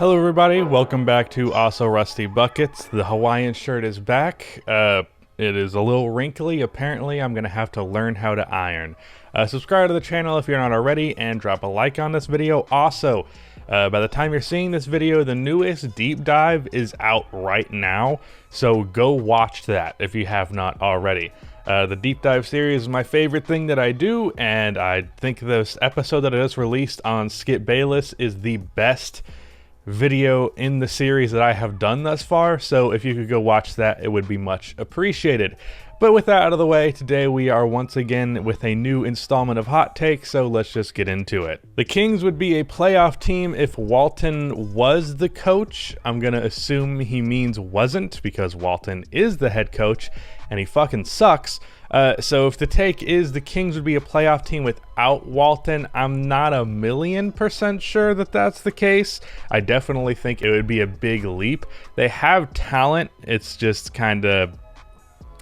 Hello everybody, welcome back to Also Rusty Buckets. The Hawaiian shirt is back. It is a little wrinkly. Apparently I'm going to have to learn how to iron. Subscribe to the channel if you're not already and drop a like on this video. Also, by the time you're seeing this video, the newest deep dive is out right now, so go watch that if you have not already. The deep dive series is my favorite thing that I do, and I think this episode that I just released on Skip Bayless is the best video in the series that I have done thus far, so if you could go watch that, it would be much appreciated. But with that out of the way, today we are once again with a new installment of Hot Take, so let's just get into it. The Kings would be a playoff team if Walton was the coach. I'm gonna assume he means wasn't, because Walton is the head coach and he fucking sucks. So if the take is the Kings would be a playoff team without Walton, I'm not 1,000,000% sure that that's the case. I definitely think it would be a big leap. They have talent. It's just kind of,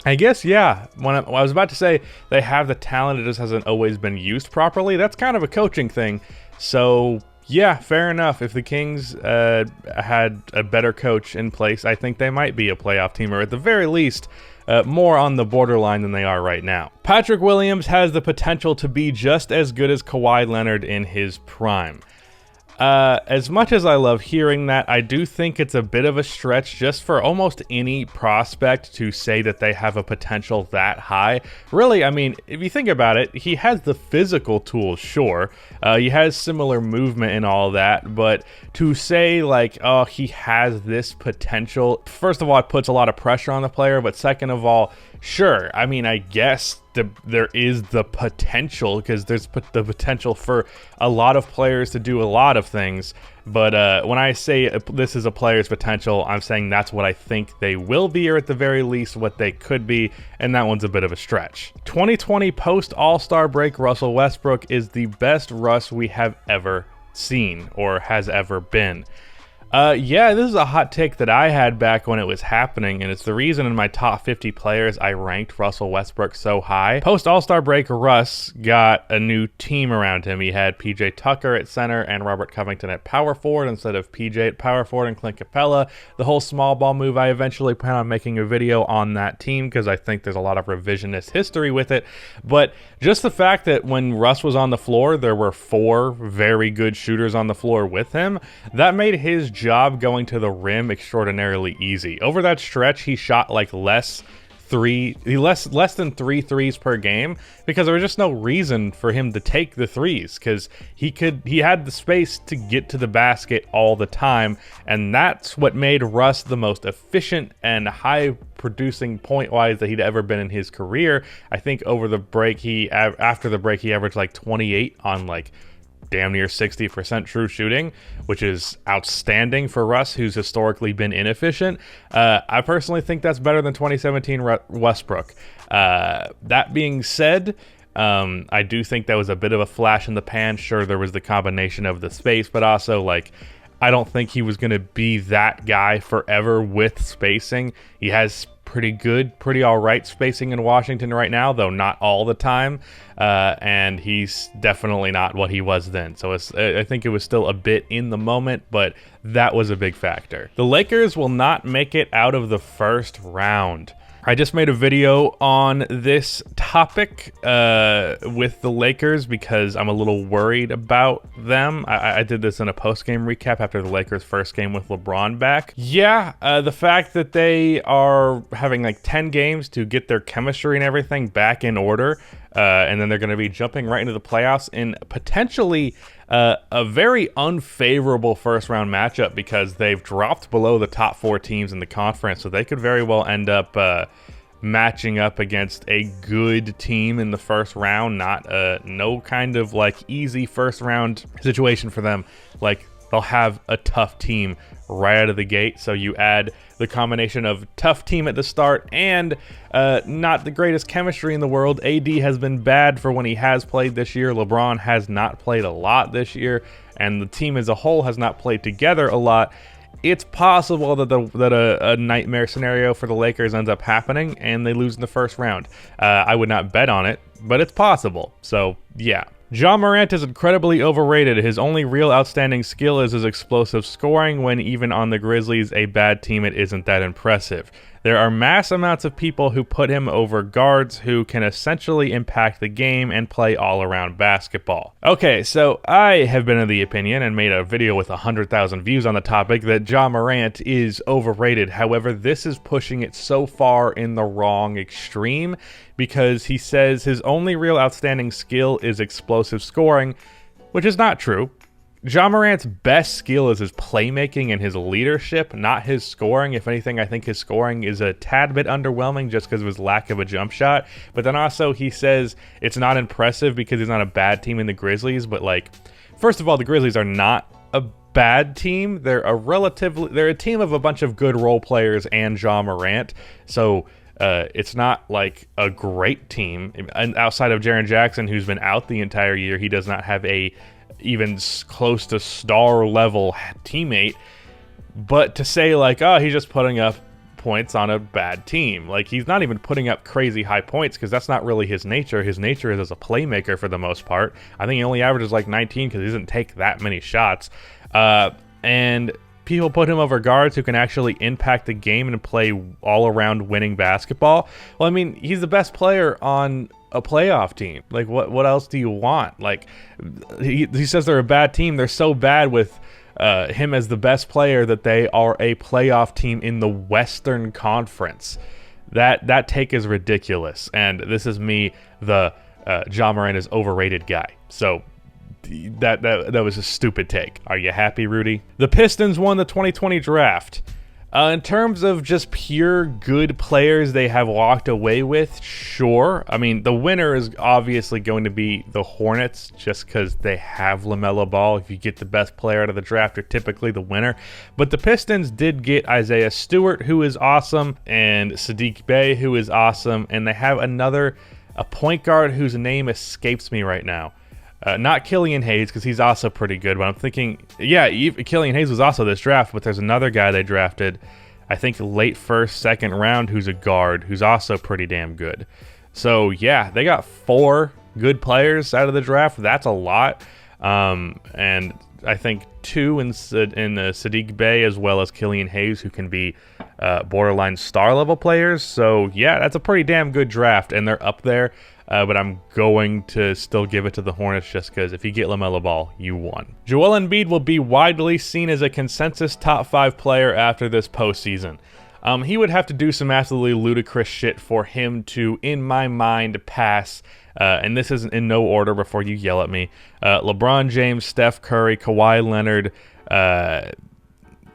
I guess, yeah. When I was about to say they have the talent, it just hasn't always been used properly. That's kind of a coaching thing. So yeah, fair enough. If the Kings had a better coach in place, I think they might be a playoff team, or at the very least, more on the borderline than they are right now. Patrick Williams has the potential to be just as good as Kawhi Leonard in his prime. As much as I love hearing that, I do think it's a bit of a stretch just for almost any prospect to say that they have a potential that high. Really, I mean, if you think about it, he has the physical tools, sure. He has similar movement and all that, but to say like, oh, he has this potential, first of all, it puts a lot of pressure on the player, but second of all, sure, I mean, I guess there is the potential, because there's the potential for a lot of players to do a lot of things, but when I say this is a player's potential, I'm saying that's what I think they will be, or at the very least what they could be, and that one's a bit of a stretch. 2020 post All-Star break Russell Westbrook is the best Russ we have ever seen, or has ever been. Yeah, this is a hot take that I had back when it was happening, and it's the reason in my top 50 players I ranked Russell Westbrook so high. Post All-Star break, Russ got a new team around him. He had PJ Tucker at center and Robert Covington at power forward instead of PJ at power forward and Clint Capella. The whole small ball move, I eventually plan on making a video on that team because I think there's a lot of revisionist history with it. But just the fact that when Russ was on the floor, there were 4 very good shooters on the floor with him, that made his job going to the rim extraordinarily easy. Over that stretch, he shot like less than 3 threes per game, because there was just no reason for him to take the threes, because he had the space to get to the basket all the time, and that's what made Russ the most efficient and high producing point wise that he'd ever been in his career. I think over the break, after the break he averaged like 28 on like damn near 60% true shooting, which is outstanding for Russ, who's historically been inefficient. I personally think that's better than 2017 Westbrook. That being said, I do think that was a bit of a flash in the pan. Sure, there was the combination of the space, but also like, I don't think he was going to be that guy forever with spacing. He has pretty all right spacing in Washington right now, though not all the time, and he's definitely not what he was then. So I think it was still a bit in the moment, but that was a big factor. The Lakers will not make it out of the first round. I just made a video on this topic with the Lakers because I'm a little worried about them. I did this in a post-game recap after the Lakers' first game with LeBron back. Yeah, the fact that they are having like 10 games to get their chemistry and everything back in order, and then they're going to be jumping right into the playoffs in potentially a very unfavorable first-round matchup, because they've dropped below the top 4 teams in the conference, so they could very well end up matching up against a good team in the first round. No kind of like easy first-round situation for them. Like, they'll have a tough team right out of the gate, so you add the combination of tough team at the start and not the greatest chemistry in the world. AD has been bad for when he has played this year. LeBron has not played a lot this year, and the team as a whole has not played together a lot. It's possible that a nightmare scenario for the Lakers ends up happening and they lose in the first round. I would not bet on it, but it's possible. So yeah. Ja Morant is incredibly overrated. His only real outstanding skill is his explosive scoring. When even on the Grizzlies, a bad team, it isn't that impressive. There are mass amounts of people who put him over guards who can essentially impact the game and play all-around basketball. Okay, so I have been of the opinion and made a video with 100,000 views on the topic that Ja Morant is overrated. However, this is pushing it so far in the wrong extreme because he says his only real outstanding skill is explosive scoring, which is not true. Ja Morant's best skill is his playmaking and his leadership, not his scoring. If anything, I think his scoring is a tad bit underwhelming just because of his lack of a jump shot. But then also he says it's not impressive because he's not a bad team in the Grizzlies. But like, first of all, the Grizzlies are not a bad team. They're a team of a bunch of good role players and Ja Morant. So it's not like a great team. And outside of Jaren Jackson, who's been out the entire year, he does not have a even close to star level teammate. But to say like, oh, he's just putting up points on a bad team, like he's not even putting up crazy high points because that's not really his nature. His nature is as a playmaker for the most part. I think he only averages like 19 because he doesn't take that many shots. And people put him over guards who can actually impact the game and play all around winning basketball. Well, I mean, he's the best player on a playoff team. Like, what else do you want? Like, he says they're a bad team. They're so bad with him as the best player that they are a playoff team in the Western Conference. That take is ridiculous. And this is me, the Ja Morant is overrated guy. So that was a stupid take. Are you happy, Rudy? The Pistons won the 2020 draft. In terms of just pure good players they have walked away with, sure. I mean, the winner is obviously going to be the Hornets just because they have LaMelo Ball. If you get the best player out of the draft, you're typically the winner. But the Pistons did get Isaiah Stewart, who is awesome, and Saddiq Bey, who is awesome. And they have a point guard whose name escapes me right now. Not Killian Hayes, because he's also pretty good, but I'm thinking, yeah, Killian Hayes was also this draft, but there's another guy they drafted, I think late first, second round, who's a guard, who's also pretty damn good. So, yeah, they got 4 good players out of the draft. That's a lot. And I think 2 in Saddiq Bey as well as Killian Hayes, who can be borderline star-level players. So, yeah, that's a pretty damn good draft, and they're up there. But I'm going to still give it to the Hornets just because if you get LaMelo Ball, you won. Joel Embiid will be widely seen as a consensus top 5 player after this postseason. He would have to do some absolutely ludicrous shit for him to, in my mind, pass. And this is in no order before you yell at me. LeBron James, Steph Curry, Kawhi Leonard,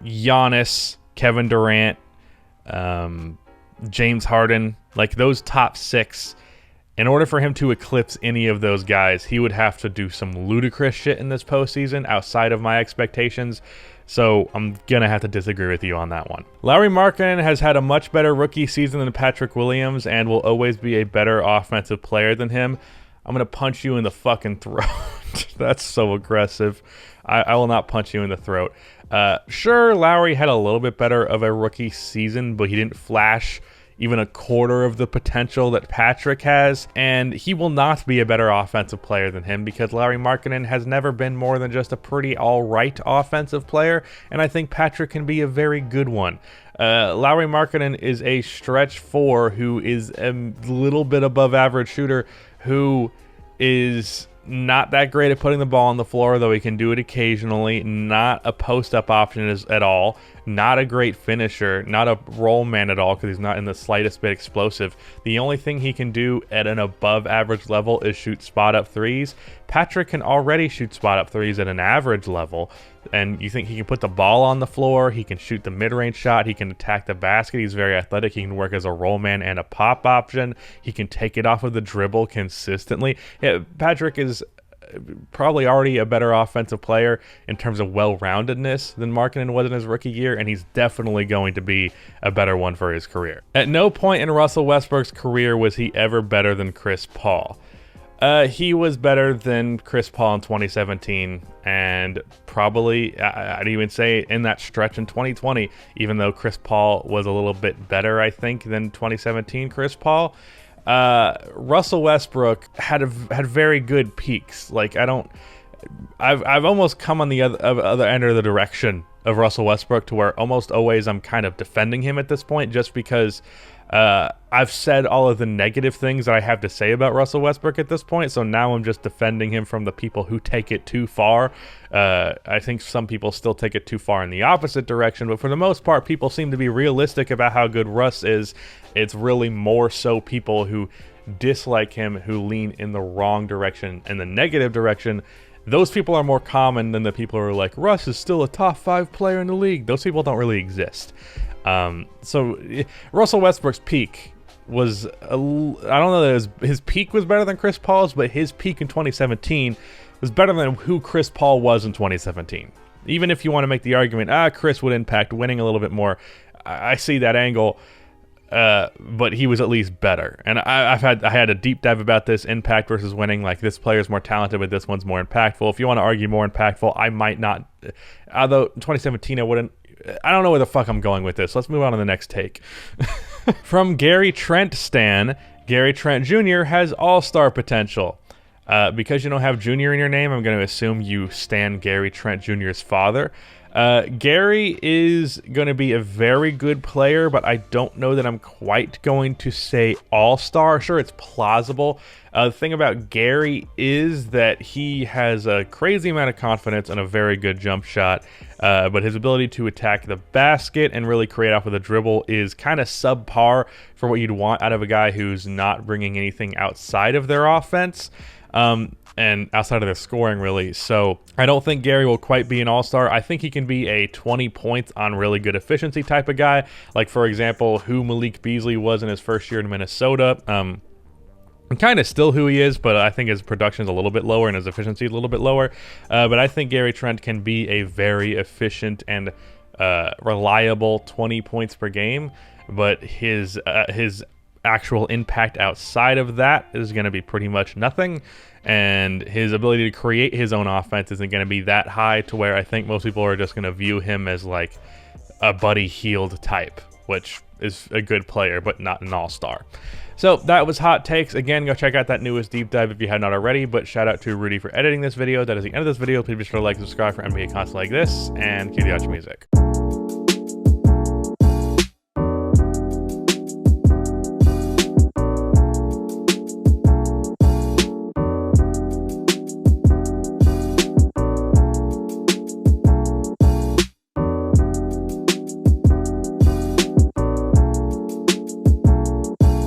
Giannis, Kevin Durant, James Harden, like those top 6. In order for him to eclipse any of those guys, he would have to do some ludicrous shit in this postseason outside of my expectations. So I'm going to have to disagree with you on that one. Lauri Markkanen has had a much better rookie season than Patrick Williams and will always be a better offensive player than him. I'm going to punch you in the fucking throat. That's so aggressive. I will not punch you in the throat. Sure, Lauri had a little bit better of a rookie season, but he didn't flash even a quarter of the potential that Patrick has, and he will not be a better offensive player than him because Lauri Markkanen has never been more than just a pretty all-right offensive player, and I think Patrick can be a very good one. Lauri Markkanen is a stretch 4 who is a little bit above average shooter who is not that great at putting the ball on the floor, though he can do it occasionally. Not a post-up option at all. Not a great finisher. Not a roll man at all because he's not in the slightest bit explosive. The only thing he can do at an above-average level is shoot spot-up threes. Patrick can already shoot spot-up threes at an average level. And you think he can put the ball on the floor, he can shoot the mid-range shot, he can attack the basket, he's very athletic, he can work as a roll man and a pop option, he can take it off of the dribble consistently. Yeah, Patrick is probably already a better offensive player in terms of well-roundedness than Markkanen was in his rookie year, and he's definitely going to be a better one for his career. At no point in Russell Westbrook's career was he ever better than Chris Paul. He was better than Chris Paul in 2017, and probably, I'd even say in that stretch in 2020, even though Chris Paul was a little bit better, I think, than 2017 Chris Paul. Russell Westbrook had very good peaks. Like I've almost come on the other end of the direction of Russell Westbrook to where almost always I'm kind of defending him at this point, just because I've said all of the negative things that I have to say about Russell Westbrook at this point, so now I'm just defending him from the people who take it too far. I think some people still take it too far in the opposite direction, but for the most part, people seem to be realistic about how good Russ is. It's really more so people who dislike him who lean in the wrong direction, in the negative direction. Those people are more common than the people who are like, Russ is still a top 5 player in the league. Those people don't really exist. So Russell Westbrook's peak was, I don't know that his peak was better than Chris Paul's, but his peak in 2017 was better than who Chris Paul was in 2017. Even if you want to make the argument, Chris would impact winning a little bit more, I see that angle. But he was at least better. And I had a deep dive about this, impact versus winning. Like, this player's more talented, but this one's more impactful. If you want to argue more impactful, I might not. Although in 2017, I don't know where the fuck I'm going with this. Let's move on to the next take. From Gary Trent Stan, Gary Trent Jr. has all-star potential. Because you don't have Jr. in your name, I'm going to assume you stan Gary Trent Jr.'s father. Gary is going to be a very good player, but I don't know that I'm quite going to say all-star. Sure, it's plausible. The thing about Gary is that he has a crazy amount of confidence and a very good jump shot, but his ability to attack the basket and really create off of the dribble is kind of subpar for what you'd want out of a guy who's not bringing anything outside of their offense. And outside of their scoring, really. So I don't think Gary will quite be an all-star. I think he can be a 20 points on really good efficiency type of guy. Like, for example, who Malik Beasley was in his first year in Minnesota. Kind of still who he is, but I think his production is a little bit lower and his efficiency is a little bit lower. But I think Gary Trent can be a very efficient and reliable 20 points per game. But his actual impact outside of that is going to be pretty much nothing, and his ability to create his own offense isn't going to be that high to where I think most people are just going to view him as like a Buddy Hield type, which is a good player but not an all-star. So that was Hot Takes. Again, go check out that newest deep dive if you had not already, but shout out to Rudy for editing this video. That is the end of this video. Please be sure to like and subscribe for NBA content like this, and cue the outro music.